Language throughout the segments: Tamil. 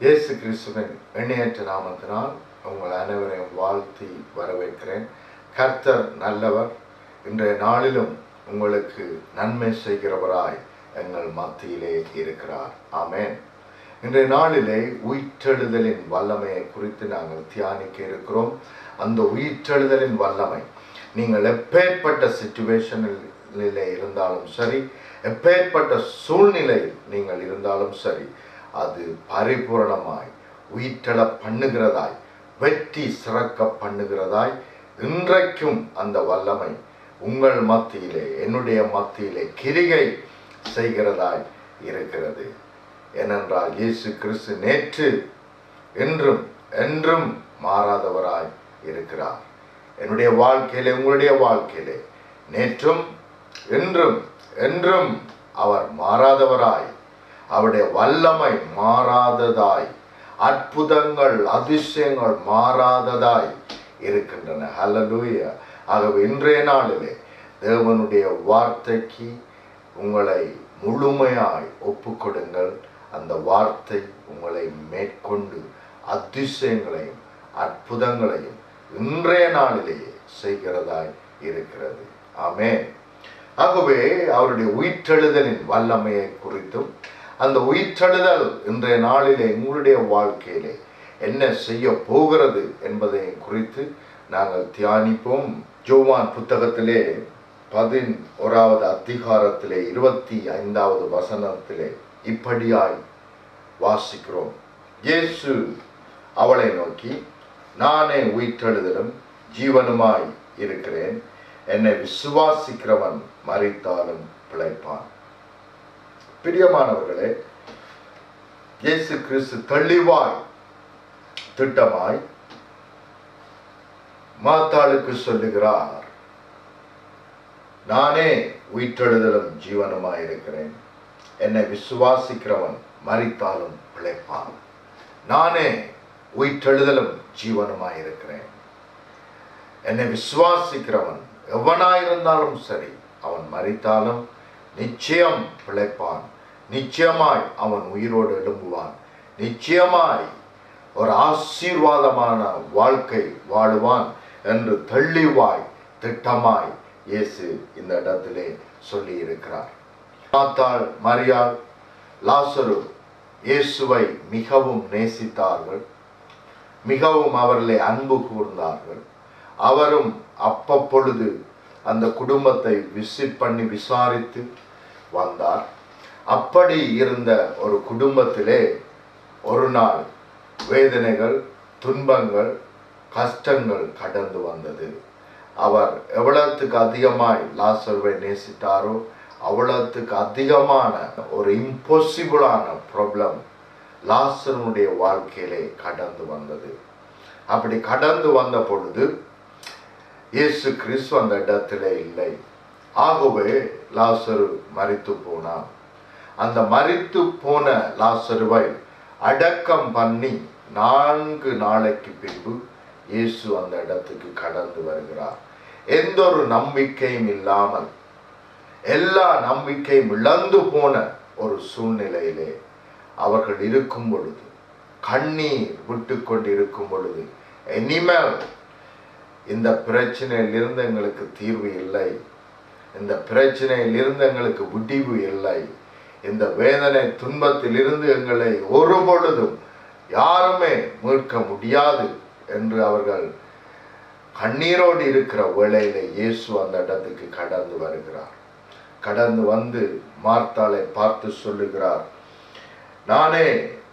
இயேசு கிறிஸ்துவின் எண்ணற்ற நாமத்தினால் உங்கள் அனைவரையும் வாழ்த்தி வரவேற்கிறேன். கர்த்தர் நல்லவர். இன்றைய நாளிலும் உங்களுக்கு நன்மை செய்கிறவராய் எங்கள் மத்தியிலே இருக்கிறார். ஆமென். இன்றைய நாளிலே உயிர்த்தெழுதலின் வல்லமையை குறித்து நாங்கள் தியானிக்க இருக்கிறோம். அந்த உயிர்த்தெழுதலின் வல்லமை நீங்கள் எப்பேற்பட்ட சிச்சுவேஷனில் இருந்தாலும் சரி, எப்பேற்பட்ட சூழ்நிலையில் நீங்கள் இருந்தாலும் சரி, அது பரிபூரணமாய் உயிர்த்தெழ பண்ணுகிறதாய், வெற்றி சிறக்க பண்ணுகிறதாய், இன்றைக்கும் அந்த வல்லமை உங்கள் மத்தியிலே, என்னுடைய மத்தியிலே கிரியை செய்கிறதாய் இருக்கிறது. ஏனென்றால் இயேசு கிறிஸ்து நேற்று என்றும் என்றும் மாறாதவராய் இருக்கிறார். என்னுடைய வாழ்க்கையிலே, உங்களுடைய வாழ்க்கையிலே நேற்றும் என்றும் என்றும் அவர் மாறாதவராய், அவருடைய வல்லமை மாறாததாய், அற்புதங்கள் அதிசயங்கள் மாறாததாய் இருக்கின்றன. ஹல்லேலூயா. ஆகவே இன்றைய நாளிலே தேவனுடைய வார்த்தைக்கு உங்களை முழுமையாய் ஒப்புக்கொடுங்கள். அந்த வார்த்தை உங்களை மேற்கொண்டு அதிசயங்களையும் அற்புதங்களையும் இன்றைய நாளிலேயே செய்கிறதாய் இருக்கிறது. ஆமென். ஆகவே அவருடைய உயிர்த்தெழுதலின் வல்லமையை குறித்தும், அந்த உயிர்த்தெழுதல் இன்றைய நாளிலே உங்களுடைய வாழ்க்கையிலே என்ன செய்ய போகிறது என்பதை குறித்து நாங்கள் தியானிப்போம். யோவான் புத்தகத்திலே 11வது அதிகாரத்திலே 25வது வசனத்திலே இப்படியாய் வாசிக்கிறோம். இயேசு அவளை நோக்கி, நானே உயிர்த்தெழுதலும் ஜீவனுமாய் இருக்கிறேன். என்னை விசுவாசிக்கிறவன் மரித்தாலும் பிழைப்பான். பிரியமானவர்களே, இயேசு கிறிஸ்து தெளிவாய் திட்டமாய் மாத்தாளுக்கு சொல்லுகிறார், நானே உயிர்த்தெழுதலும் ஜீவனுமாய் இருக்கிறேன். என்னை விசுவாசிக்கிறவன் மரித்தாலும் பிழைப்பான். நானே உயிர்த்தெழுதலும் ஜீவனுமாய் இருக்கிறேன். என்னை விசுவாசிக்கிறவன் எவனாயிருந்தாலும் சரி, அவன் மரித்தாலும் நிச்சயம் பிழைப்பான். நிச்சயமாய் அவன் உயிரோடு எழும்புவான். நிச்சயமாய் ஒரு ஆசீர்வாதமான வாழ்க்கை வாழுவான் என்று தெளிவாய் திட்டமாய் இயேசு இந்த இடத்திலே சொல்லி இருக்கிறார். மார்த்தாள், மரியாள், லாசரு இயேசுவை மிகவும் நேசித்தார்கள். மிகவும் அவர்களை அன்பு கூர்ந்தார்கள். அவரும் அப்பப்பொழுது அந்த குடும்பத்தை விசிட் பண்ணி விசாரித்து வந்தார். அப்படி இருந்த ஒரு குடும்பத்திலே ஒரு நாள் வேதனைகள், துன்பங்கள், கஷ்டங்கள் கடந்து வந்தது. அவர் எவ்வளவுக்கு அதிகமாய் லாசருவை நேசித்தாரோ அவ்வளவுக்கு அதிகமான ஒரு இம்பாசிபிளான ப்ராப்ளம் லாசருடைய வாழ்க்கையிலே கடந்து வந்தது. அப்படி கடந்து வந்த பொழுது இயேசு கிறிஸ்து அந்த இடத்திலே இல்லை. ஆகவே லாசரு மரித்து போனான். அந்த மரித்து போன லாசருவை அடக்கம் பண்ணி 4 நாளைக்கு பின்பு இயேசு அந்த இடத்துக்கு கடந்து வருகிறார். எந்த ஒரு நம்பிக்கையும் இல்லாமல், எல்லா நம்பிக்கையும் இழந்து போன ஒரு சூழ்நிலையிலே அவர்கள் இருக்கும் பொழுது, கண்ணீர் விட்டு கொண்டு இருக்கும் பொழுது, இனிமேல் இந்த பிரச்சனையிலிருந்து எங்களுக்கு தீர்வு இல்லை, இந்த பிரச்சனையிலிருந்து எங்களுக்கு விடிவு இல்லை, இந்த வேதனை துன்பத்திலிருந்து எங்களை ஒரு பொழுதும் யாருமே மீட்க முடியாது என்று அவர்கள் கண்ணீரோடு இருக்கிற வேளையிலே இயேசு அந்த இடத்துக்கு கடந்து வருகிறார். கடந்து வந்து மார்த்தாளை பார்த்து சொல்லுகிறார், நானே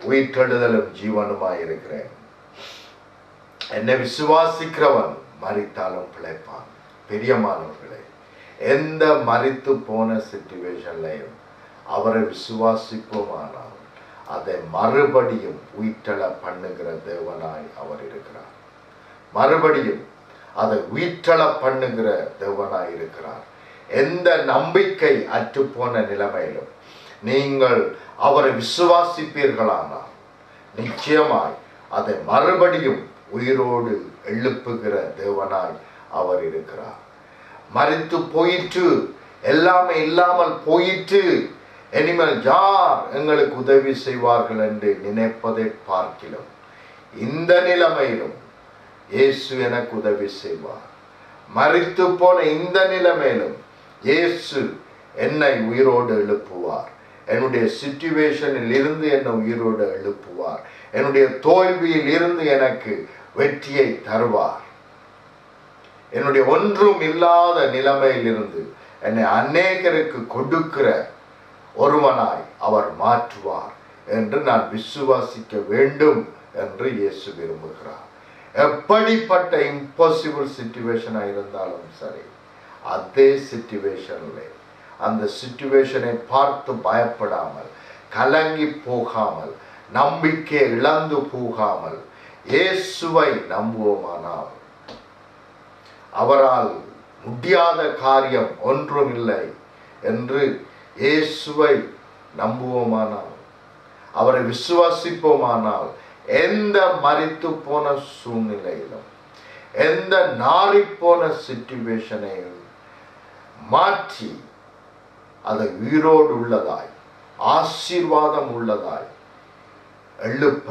உயிர்த்தெழுதலும் ஜீவனுமாய் இருக்கிறேன். என்னை விசுவாசிக்கிறவன் மரித்தாலும் பிழைப்பான். பெரியமானவர்களே, எந்த மரித்து போன சிச்சுவேஷன்லையும் அவரை விசுவாசிப்போமானால் அதை மறுபடியும் உயிர்த்தெழ பண்ணுகிற தேவனாய் அவர் இருக்கிறார். மறுபடியும் அதை உயிர்த்தெழ பண்ணுகிற தேவனாய் இருக்கிறார். எந்த நம்பிக்கை அற்றுப்போன நிலைமையிலும் நீங்கள் அவரை விசுவாசிப்பீர்களானால் நிச்சயமாய் அதை மறுபடியும் உயிரோடு எழுப்புகிற தேவனாய் அவர் இருக்கிறார். மரித்து போயிற்று, எல்லாமே இல்லாமல் போயிற்று இனிமேல் யார் எங்களுக்கு உதவி செய்வார்கள் என்று நினைப்பதை பார்க்கிலும் இந்த நிலைமையிலும் இயேசு எனக்கு உதவி செய்வார். மரித்து போன இந்த நிலைமையிலும் இயேசு என்னை உயிரோடு எழுப்புவார். என்னுடைய சிச்சுவேஷனில் இருந்து என்னை உயிரோடு எழுப்புவார். என்னுடைய தோல்வியில் இருந்து எனக்கு வெற்றியை தருவார். என்னுடைய ஒன்றும் இல்லாத நிலைமையிலிருந்து என்னை அநேகருக்கு கொடுக்கிற ஒருவனாய் அவர் மாற்றுவார் என்று நான் விசுவாசிக்க வேண்டும் என்று இயேசு விரும்புகிறார். எப்படிப்பட்ட இம்பாசிபிள் சிச்சுவேஷனாக இருந்தாலும் சரி, அதே சிச்சுவேஷனில் அந்த சிச்சுவேஷனை பார்த்து பயப்படாமல், கலங்கி போகாமல், நம்பிக்கை இழந்து போகாமல் இயேசுவை நம்புவோமானால் அவரால் முடியாத காரியம் ஒன்றும் இல்லை என்று இயேசுவை நம்புவோமானால், அவரை விசுவாசிப்போமானால், எந்த மரித்து போன சூழ்நிலையிலும், எந்த நாறிப்போன சிச்சுவேஷனையும் மாற்றி அதை உயிரோடு உள்ளதாய், ஆசீர்வாதம் உள்ளதாய் எழுப்ப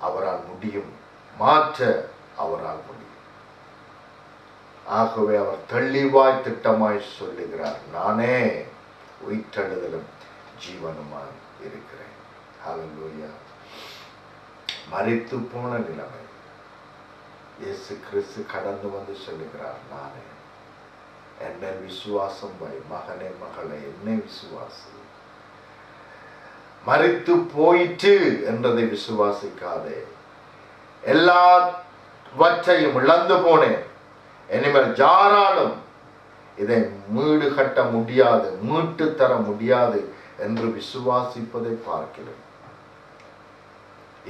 அவரால் முடியும், மாற்ற அவரால் முடியும். ஆகவே அவர் தெளிவாய் திட்டமாய் சொல்லுகிறார், நானே உயிர்த்தெழுதலும் ஜீவனுமாய் இருக்கிறேன். ஹல்லேலூயா. மரித்து போன நிலைமை இயேசு கிறிஸ்து கடந்து வந்து சொல்லுகிறார், நானே. என்னை விசுவாசம் வை மகனே மகளே, என்னை விசுவாசி. மரித்து போயிற்று என்றதை விசுவாசிக்காதே. எல்லாவற்றையும் இழந்து போனேன், இனிமேல் யாராலும் இதை மீடு கட்ட முடியாது, மீட்டு தர முடியாது என்று விசுவாசிப்பதை பார்க்கிறேன்.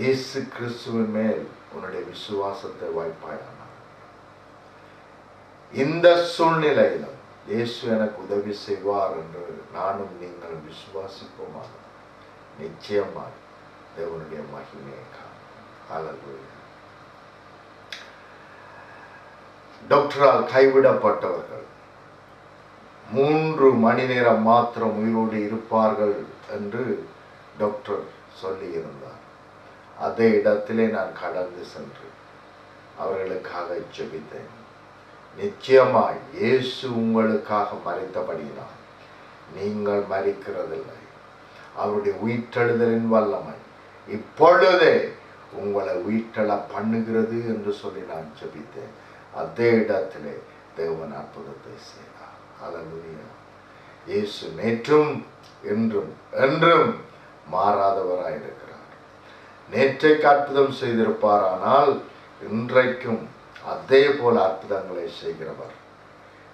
இயேசு கிறிஸ்துவின் மேல் உன்னுடைய விசுவாசத்தை வைப்பாயான இந்த சூழ்நிலையிலும் இயேசு எனக்கு உதவி செய்வார் என்று நானும் நீங்கள் விசுவாசிப்போமாக நிச்சயமாக தேவனுடைய மகிமையை காணும். ஹல்லேலூயா. டாக்டரால் கைவிடப்பட்டவர்கள் 3 மணி நேரம் மாத்திரம் உயிரோடு இருப்பார்கள் என்று டாக்டர் சொல்லியிருந்தார். அதே இடத்திலே நான் கடந்து சென்று அவர்களுக்காக ஜெபித்தேன். நிச்சயமாய் இயேசு உங்களுக்காக மரித்தபடியினால் நீங்கள் மரிக்கிறதில்லை. அவருடைய உயிர்த்தெழுதலின் வல்லமை இப்பொழுதே உங்களை உயிர்த்தெழ பண்ணுகிறது என்று சொல்லி நான் ஜெபித்தேன். அதே இடத்திலே தேவன் அற்புதத்தை செய்தார். ஹல்லேலூயா. இயேசு நேற்றும் இன்றும் என்றும் மாறாதவராயிருக்கிறார். நேற்றைக்கு அற்புதம் செய்திருப்பார், ஆனால் இன்றைக்கும் அதே போல அற்புதங்களை செய்கிறவர்.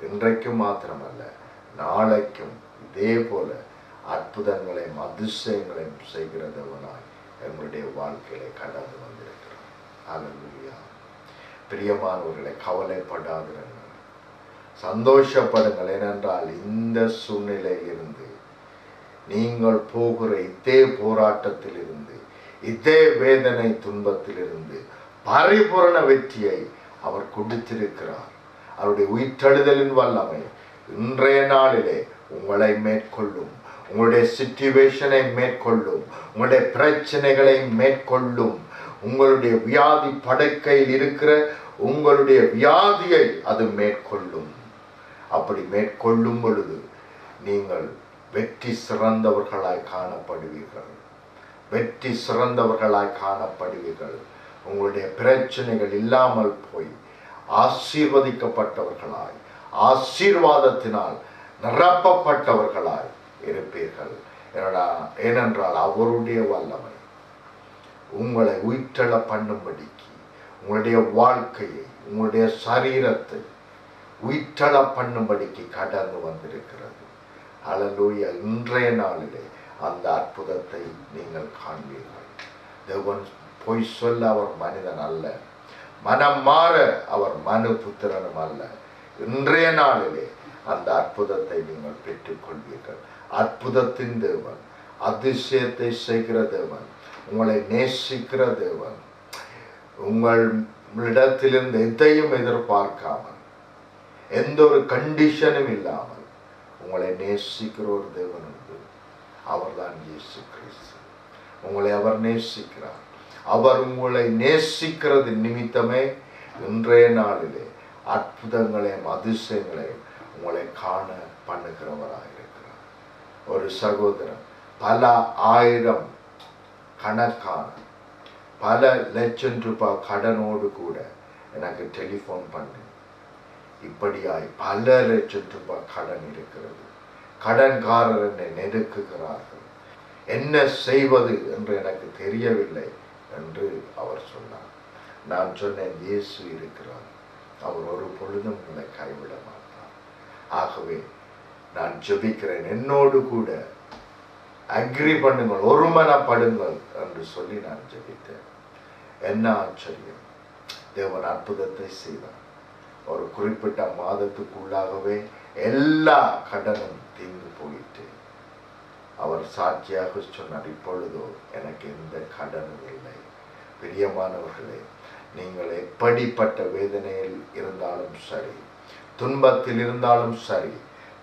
இன்றைக்கும் மாத்திரமல்ல, நாளைக்கும் இதே போல அற்புதங்களையும் அதிசயங்களையும் செய்கிற தேவனாய் எங்களுடைய வாழ்க்கையிலே கடந்து வந்திருக்கிறார். ஹல்லேலூயா. பிரியமானவர்களை, கவலைப்படாதிருங்கள், சந்தோஷப்படுங்கள். ஏனென்றால் இந்த சூழ்நிலையிலிருந்து, நீங்கள் போகிற இதே போராட்டத்திலிருந்து, இதே வேதனை துன்பத்திலிருந்து பரிபூரண வெற்றியை அவர் கொடுத்திருக்கிறார். அவருடைய உயிர்த்தெழுதலின் வல்லமை இன்றைய நாளிலே உங்களை மேற்கொள்ளும், உங்களுடைய சிச்சுவேஷனை மேற்கொள்ளும், உங்களுடைய பிரச்சனைகளை மேற்கொள்ளும். உங்களுடைய வியாதி படுக்கையில் இருக்கிற உங்களுடைய வியாதியை அது மேற்கொள்ளும். அப்படி மேற்கொள்ளும் பொழுது நீங்கள் வெற்றி சிறந்தவர்களாய் காணப்படுவீர்கள். வெற்றி சிறந்தவர்களாய் காணப்படுவீர்கள். உங்களுடைய பிரச்சனைகள் இல்லாமல் போய் ஆசீர்வதிக்கப்பட்டவர்களாய், ஆசீர்வாதத்தினால் நிரப்பப்பட்டவர்களாய் இருப்பீர்கள். ஏனென்றால் அவருடைய வல்லமை உங்களை உயிர்த்தெழ பண்ணும்படிக்கு, உங்களுடைய வாழ்க்கையை, உங்களுடைய சரீரத்தை உயிர்த்தெழ பண்ணும்படிக்கு கடந்து வந்திருக்கிறது. ஹல்லேலூயா. இன்றைய நாளிலே அந்த அற்புதத்தை நீங்கள் காண்பீர்கள். தேவன் பொய் சொல்ல அவர் மனிதன் அல்ல, மனம் மாற அவர் மனு புத்திரனும் அல்ல. இன்றைய நாளிலே அந்த அற்புதத்தை நீங்கள் பெற்றுக்கொள்வீர்கள். அற்புதத்தின் தேவன், அதிசயத்தை செய்கிற தேவன், உங்களை நேசிக்கிற தேவன், உங்களிடத்திலிருந்து எதையும் எதிர்பார்க்காமல், எந்த ஒரு கண்டிஷனும் இல்லாமல் உங்களை நேசிக்கிற ஒரு தேவன் உண்டு. அவர்தான் இயேசு கிறிஸ்து. உங்களை அவர் நேசிக்கிறார். அவர் உங்களை நேசிக்கிறது நிமித்தமே இன்றைய நாளிலே அற்புதங்களையும் அதிசயங்களையும் உங்களை காண பண்ணுகிறவராக இருக்கிறார். ஒரு சகோதரன் பல ஆயிரம் கணக்கான பல லட்சம் ரூபாய் கடனோடு கூட எனக்கு டெலிஃபோன் பண்ணி, இப்படியாய் பல லட்சம் ரூபாய் கடன் இருக்கிறது, கடன்காரர் என்னை நெருக்குகிறார்கள், என்ன செய்வது என்று எனக்கு தெரியவில்லை என்று அவர் சொன்னார். நான் சொன்னேன், இயேசு இருக்கிறார், அவர் ஒரு பொழுதும் உங்களை கைவிட மாட்டார். ஆகவே நான் ஜெபிக்கிறேன், என்னோடு கூட அக்ரி பண்ணுங்கள், ஒருமனப்படுங்கள் என்று சொல்லி நான் ஜெபித்தேன். என்ன ஆச்சரியம்! தேவன் அற்புதத்தை செய்தார். ஒரு குறிப்பிட்ட மாதத்துக்குள்ளாகவே எல்லா கடனும் தீர்ந்து போயிட்டு அவர் சாட்சியாக சொன்னார், இப்பொழுதோ எனக்கு எந்த கடனும் இல்லை. பிரியமானவர்களே, நீங்கள் எப்படிப்பட்ட வேதனையில் இருந்தாலும் சரி, துன்பத்தில் இருந்தாலும் சரி,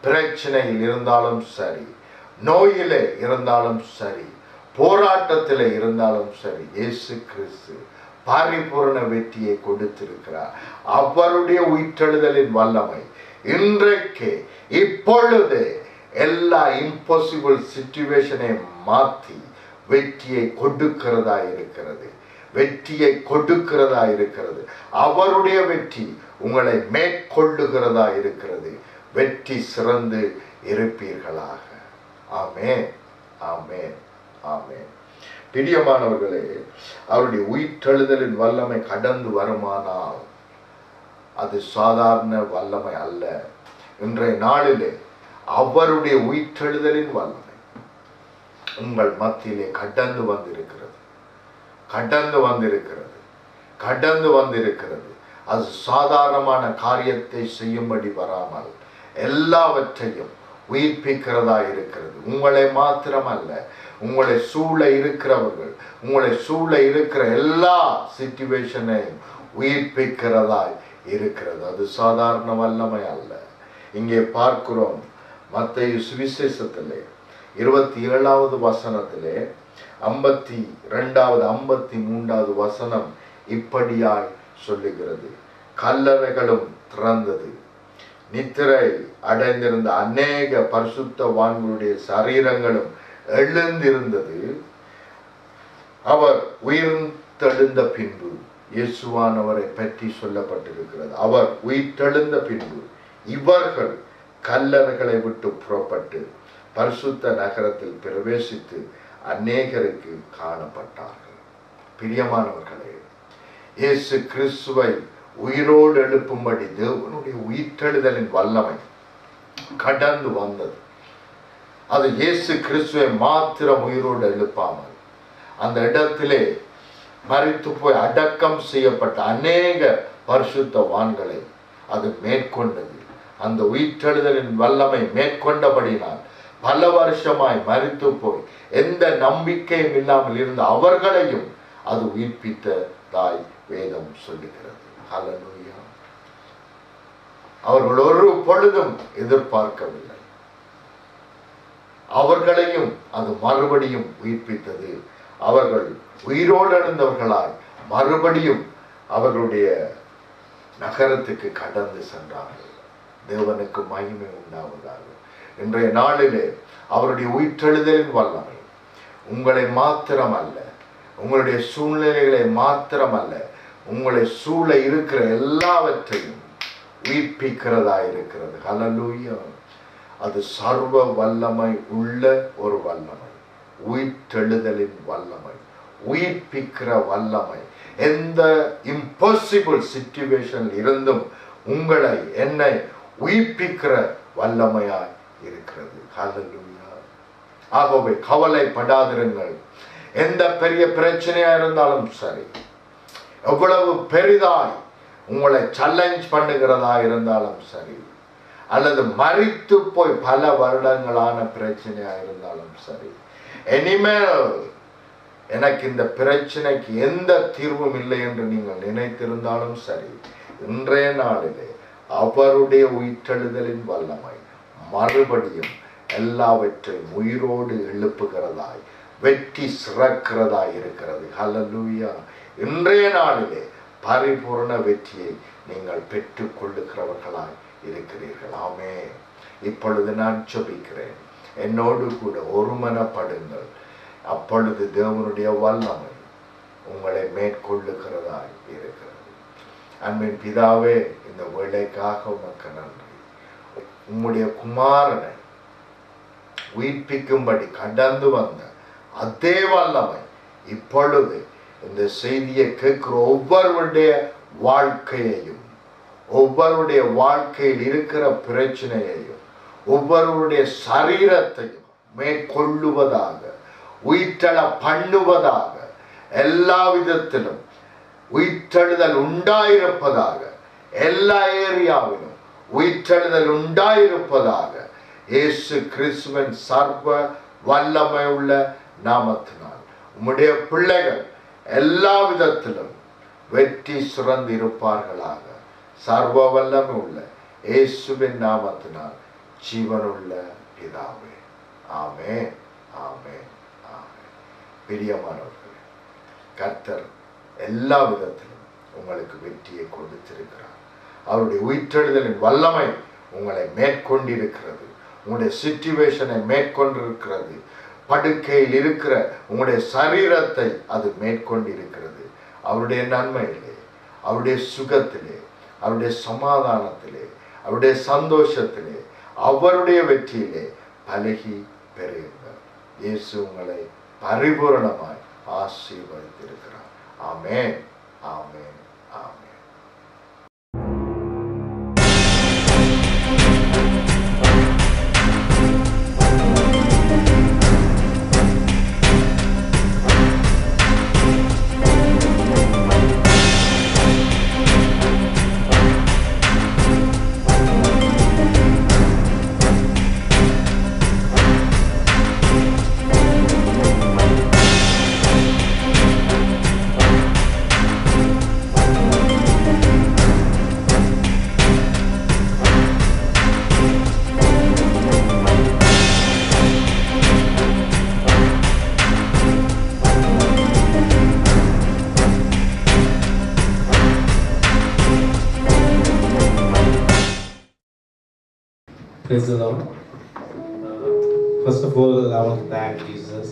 பிரச்சனையில் இருந்தாலும் சரி, நோயிலே இருந்தாலும் சரி, போராட்டத்தில் இருந்தாலும் சரி, இயேசு கிறிஸ்து பரிபூரண வெற்றியை கொடுத்திருக்கிறார். அவருடைய உயிர்த்தெழுதலின் வல்லமை இன்றைக்கு இப்பொழுது எல்லா இம்பாசிபிள் சிச்சுவேஷனை மாற்றி வெற்றியை கொடுக்கிறதா இருக்கிறது. வெற்றியை கொடுக்கிறதா இருக்கிறது. அவருடைய வெற்றி உங்களை மேற்கொள்ளுகிறதா இருக்கிறது. வெற்றி சிறந்து இருப்பீர்களாக. ஆமென், ஆமென், ஆமென். பிரியமானவர்களே, அவருடைய உயிர்த்தெழுதலின் வல்லமை கடந்து வருமானால் அது சாதாரண வல்லமை அல்ல. இன்றைய நாளிலே அவருடைய உயிர்த்தெழுதலின் வல்லமை உங்கள் மத்தியிலே கடந்து வந்திருக்கிறது, கடந்து வந்திருக்கிறது, கடந்து வந்திருக்கிறது. அது சாதாரணமான காரியத்தை செய்யும்படி வராமல் எல்லாவற்றையும் உயிர்ப்பிக்கிறதா இருக்கிறது. உங்களை மாத்திரமல்ல, உங்களை சூழ இருக்கிறவர்கள், உங்களை சூழ இருக்கிற எல்லா சிச்சுவேஷனையும் உயிர்ப்பிக்கிறதாய் இருக்கிறது. அது சாதாரண வல்லமை அல்ல. இங்கே பார்க்கிறோம், மத்தேயு சுவிசேஷத்திலே 27வது வசனத்திலே 52வது 53வது வசனம் இப்படியாய் சொல்லுகிறது. கல்லறைகளும் திறந்தது, நித்திரை அடைந்திருந்த அநேக பரிசுத்தவான்களுடைய சரீரங்களும் எழுந்திருந்தது. அவர் உயிர்த்தெழுந்த பின்பு, இயேசுவானவரை பற்றி சொல்லப்பட்டிருக்கிறது, அவர் உயிர்த்தெழுந்த பின்பு இவர்கள் கல்லறைகளை விட்டு புறப்பட்டு பரிசுத்த நகரத்தில் பிரவேசித்து அநேகருக்கு காணப்பட்டார்கள். பிரியமானவர்களே, இயேசு கிறிஸ்துவை உயிரோடு எழுப்பும்படி தேவனுடைய உயிர்த்தெழுதலின் வல்லமை கடந்து வந்தது. அது இயேசு கிறிஸ்துவை மாத்திரம் உயிரோடு எழுப்பாமல் அந்த இடத்திலே மரித்து போய் அடக்கம் செய்யப்பட்ட அநேக பரிசுத்தவான்களை அது மேற்கொண்டது. அந்த உயிர்த்தெழுதலின் வல்லமை மேற்கொண்டபடினால் பல வருஷமாய் மரித்து போய் எந்த நம்பிக்கையும் இல்லாமல் இருந்த அவர்களையும் அது உயிர்ப்பித்ததாய் வேதம் சொல்லுகிறது. ஹல்லேலூயா! அவர்கள் ஒரு பொழுதும் எதிர்பார்க்கவில்லை. அவர்களையும் அது மறுபடியும் உயிர்ப்பித்தது. அவர்கள் உயிரோடு எழுந்தவர்களாய் மறுபடியும் அவர்களுடைய நகரத்துக்கு கடந்து சென்றார்கள். தேவனுக்கு மகிமை உண்டாவதாக. இன்றைய நாளிலே அவருடைய உயிர்த்தெழுதலின் வல்லமை உங்களை மாத்திரமல்ல, உங்களுடைய சூழ்நிலைகளை மாத்திரமல்ல, உங்களை சூழ இருக்கிற எல்லாவற்றையும் உயிர்ப்பிக்கிறதா இருக்கிறது. ஹல்லேலூயா! அது சர்வ வல்லமை உள்ள ஒரு வல்லமை, உயிர்த்தெழுதலின் வல்லமை, உயிர்ப்பிக்கிற வல்லமை. எந்த இம்பாசிபிள் சிச்சுவேஷன் இருந்தும் உங்களை என்னை உயிர்ப்பிக்கிற வல்லமையாய் இருக்கிறது. ஹல்லேலூயா! ஆகவே கவலைப்படாதிருங்கள். எந்த பெரிய பிரச்சனையா இருந்தாலும் சரி, எவ்வளவு பெரிதாய் உங்களை சேலஞ்ச் பண்ணுகிறதா இருந்தாலும் சரி, அல்லது மரித்து போய் பல வருடங்களான பிரச்சனையா இருந்தாலும் சரி, இனிமேல் எனக்கு இந்த பிரச்சனைக்கு எந்த தீர்வும் இல்லை என்று நீங்கள் நினைத்திருந்தாலும் சரி, இன்றைய நாளிலே அவருடைய உயிர்த்தெழுதலின் வல்லமை மறுபடியும் எல்லாவற்றையும் உயிரோடு எழுப்புகிறதாய் வெற்றி சிறக்கிறதாய் இருக்கிறது. ஹல்லேலூயா. இன்றைய நாளிலே பரிபூர்ண வெற்றியை நீங்கள் பெற்றுக் கொள்ளுகிறவர்களாய் இருக்கிறீர்கள். ஆமென். இப்பொழுது நான் ஜெபிக்கிறேன். என்னோடு கூட ஒருமனப்படுங்கள். அப்பொழுது தேவனுடைய வல்லமை உங்களை மேற்கொள்ளுகிறதாய் இருக்கிறது. அன்பின் பிதாவே, இந்த வேளைக்காக உமக்கு நன்றி. உம்முடைய குமாரனை உயிர்ப்பிக்கும்படி கடந்து வந்த அதே வல்லமை இப்பொழுது இந்த செய்தியை கேட்கிற ஒவ்வொருவருடைய வாழ்க்கையையும், ஒவ்வொருடைய வாழ்க்கையில் இருக்கிற பிரச்சனையையும், ஒவ்வொருவருடைய சரீரத்தையும் மேற்கொள்ளுவதாக, உயிர்த்தெழ பண்ணுவதாக, எல்லா விதத்திலும் உயிர்த்தெழுதல் உண்டாயிருப்பதாக, எல்லா ஏரியாவிலும் உயிர்த்தெழுதல் உண்டாயிருப்பதாக, இயேசு கிறிஸ்துவின் சர்வ வல்லமை உள்ள நாமத்தினால் உம்முடைய பிள்ளைகள் எல்லா விதத்திலும் வெற்றி சிறந்திருப்பார்களாக. சர்வ வல்லமை உள்ள இயேசுவின் நாமத்தினால் ஜீவனுள்ள பிதாவே. ஆமென், ஆமென், ஆமென். பிரியமானவர்களே, கர்த்தர் எல்லா விதத்திலும் உங்களுக்கு வெற்றியை கொடுத்திருக்கிறார். அவருடைய உயிர்த்தெழுதலின் வல்லமை உங்களை மேற்கொண்டிருக்கிறது. உங்களுடைய சிச்சுவேஷனை மேற்கொண்டிருக்கிறது. படுக்கையில் இருக்கிற உங்களுடைய சரீரத்தை அது மேற்கொண்டிருக்கிறது. அவருடைய நன்மையிலே, அவருடைய சுகத்திலே, அவருடைய சமாதானத்திலே, அவருடைய சந்தோஷத்திலே, அவருடைய வெற்றியிலே பலகி பெறுங்கள். இயேசு உங்களை பரிபூரணமாய் ஆசீர்வதித்திருக்கிறார். ஆமென், ஆமென், ஆமென். Praise the Lord. First of all, I want to thank Jesus.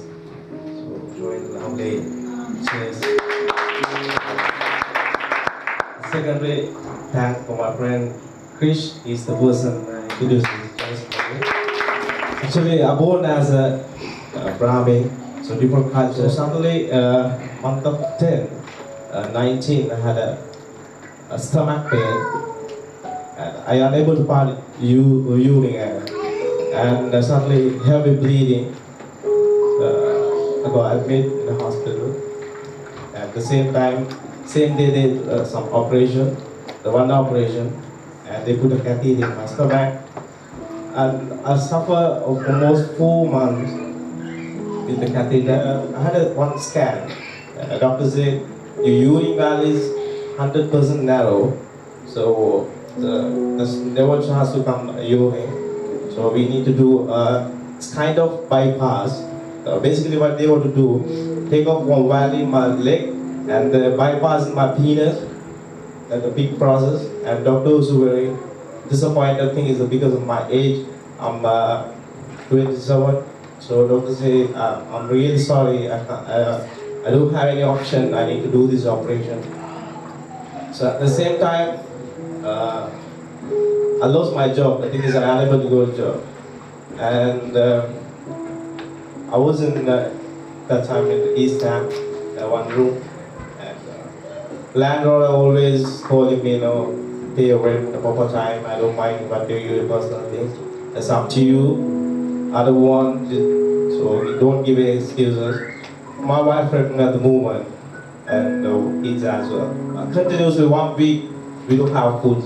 So, join the humbly cheers. Secondly, thank for my friend Krish. He's the person introduced this church for me. Actually, I born as a Brahmin, so different culture. Suddenly, month of 10, 19, I had a stomach pain. And I am unable to find urine, and suddenly heavy bleeding. I got admitted in the hospital. At the same time, same day they did some operation, the one operation, and they put a catheter in my stomach. And I suffered almost 4 months with the catheter. I had one scan. The doctor said your urine value is 100% narrow, so there's never chance to come urine. So we need to do kind of bypass. Basically what they want to do, take off one valve in my leg and bypass my penis. That's a big process, and doctors were very disappointed. I think it's because of my age. I'm 27. So doctor say, I'm really sorry, I don't have any option, I need to do this operation. So at the same time, I lost my job. I think it's an unable to go job, and I was in that time in the East Ham, one room, and landlord always calling me, pay your rent at the proper time. I don't mind if I pay you your personal things. It's up to you. I don't want it, so you don't give any excuses. My wife pregnant at the moment, and kids as well. Continuously 1 week we don't have food.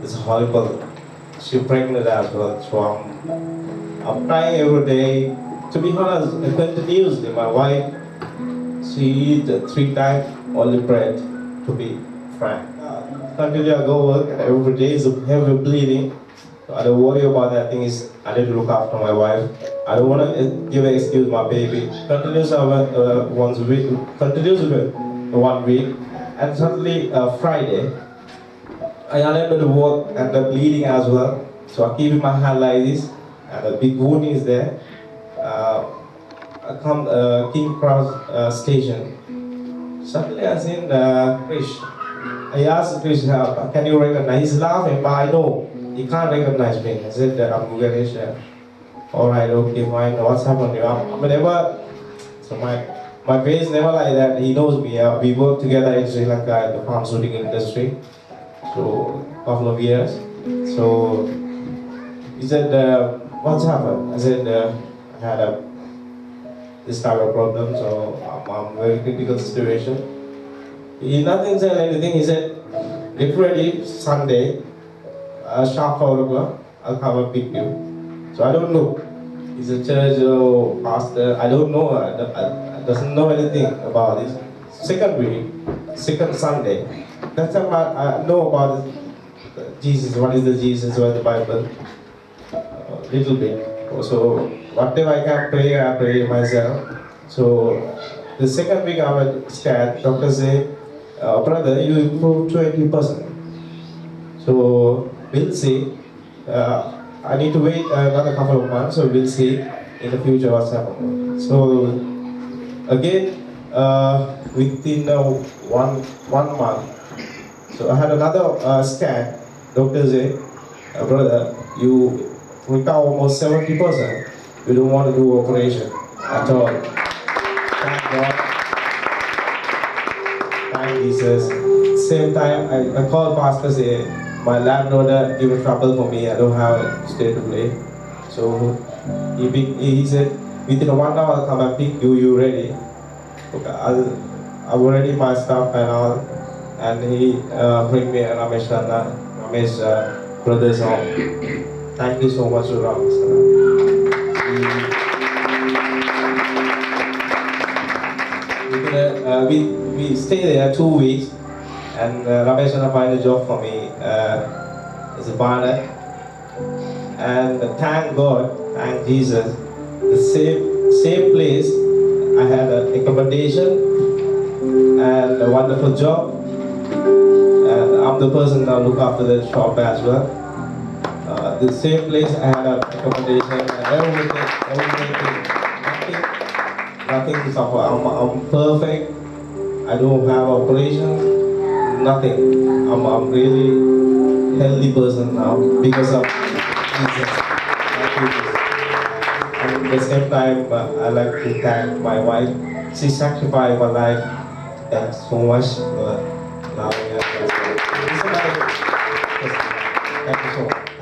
It's horrible. She's pregnant as well, so I'm trying every day. To be honest, continuously, my wife, she eats 3 times only bread, to be frank. Continually I go work, and every day is heavy bleeding. So I don't worry about that thing is I need to look after my wife. I don't want to give an excuse my baby. Continues once a week, continues with 1 week, and suddenly Friday, I unable to work and the bleeding as well. So I keep my hand like this, and a big wound is there. I come King Cross station. Suddenly I seen Krish. I asked Krish, can you recognize? He's laughing, but I know he can't recognize me. I said that I'm Ganesh. Alright, okay, fine. What's happened? So my face never like that. He knows me. We work together in Sri Lanka in the pharmaceutical industry. So couple of years. So he said, what's happened? I said, I had this type of problem, so I'm very critical situation. He nothing said anything. He said, get ready Sunday, sharp 4 o'clock. I'll come and pick you. So I don't know. He's a church pastor. I don't know. I doesn't know anything about this. Second Sunday. That time I know about Jesus. What is the Jesus? What the Bible? Little bit. So whatever I can pray, I pray myself. So the second week I was scared. Doctor say, brother, you improved 20%. So we'll see. I need to wait another couple of months, so we'll see in the future what's happening. So again, within one month, so I had another scan. Doctor say, brother, you recover almost 70%. We don't want to do operation at all. Thank God. Thank Jesus. Same time, I called pastor say, my landlord give trouble for me. I don't have a stay to play. So he said, within 1 hour I'll come and pick you. You ready? Okay, I've already my stuff and all. And he bring me Ramesh brothers home. Thank you so much, Ram. We stay there 2 weeks, and Ramesh find a job for me as a partner. And thank God, thank Jesus, the same place I had an accommodation and a wonderful job, and I'm the person that look after the shop as well. The same place I had an accommodation and everything, nothing to suffer. I'm perfect. I don't have operation, nothing. I'm really healthy person now because of Jesus. And at the same time, I like to thank my wife. She sacrificed her life. Thanks so much for allowing us. Thank you so much.